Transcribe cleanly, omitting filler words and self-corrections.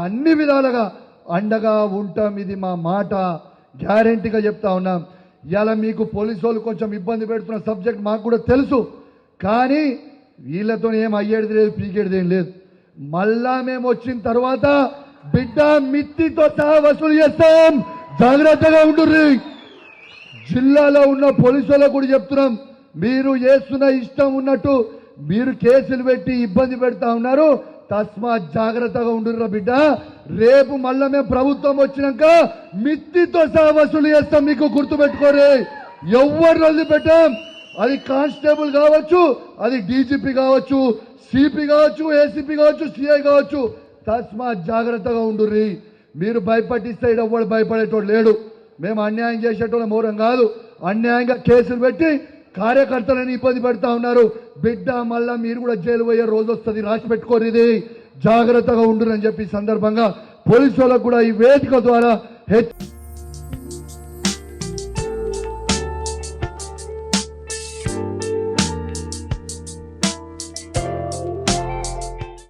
అన్ని విధాలుగా అండగా ఉంటాం. ఇది మా మాట, గ్యారెంటీగా చెప్తా ఉన్నాం. ఇలా మీకు పోలీసు వాళ్ళు కొంచెం ఇబ్బంది పెడుతున్న సబ్జెక్ట్ మాకు కూడా తెలుసు, కానీ వీళ్ళతో ఏం అయ్యేది లేదు, పీకేది ఏం లేదు. మళ్ళా మేము వచ్చిన తర్వాత బిడ్డ మిత్తితో సహా వసూలు చేస్తాం, జాగ్రత్తగా ఉండుర్రి. జిల్లాలో ఉన్న పోలీసు వాళ్ళకు కూడా చెప్తున్నాం, మీరు చేస్తున్న ఇష్టం ఉన్నట్టు మీరు కేసులు పెట్టి ఇబ్బంది పెడతా ఉన్నారు, తస్మా జాగ్రత్తగా ఉండుర్రా బిడ్డ. రేపు మళ్ళా మేము ప్రభుత్వం వచ్చినాక మిత్తితో సహా వసూలు చేస్తాం, మీకు గుర్తుపెట్టుకోరే. ఎవరు వదిలిపెట్టాం, అది కానిస్టేబుల్ కావచ్చు, అది డీజీపీ కావచ్చు, సిపి కావచ్చు, ఏసీపీ కావచ్చు, సిఐ కావచ్చు, తస్మా జాగ్రత్తగా ఉండుర్రి. మీరు భయపట్టిస్తే ఎవడు భయపడేటోడు లేడు. మేము అన్యాయం చేసేటోళ్ళం మౌరం కాదు. అన్యాయంగా కేసులు పెట్టి కార్యకర్తలను ఇబ్బంది పెడతా ఉన్నారు. బిడ్డ మళ్ళా మీరు కూడా జైలు పోయే రోజు వస్తుంది, రాసి పెట్టుకోరు. ఇది జాగ్రత్తగా ఉండురని చెప్పి సందర్భంగా పోలీసు వాళ్ళకు కూడా ఈ వేదిక ద్వారా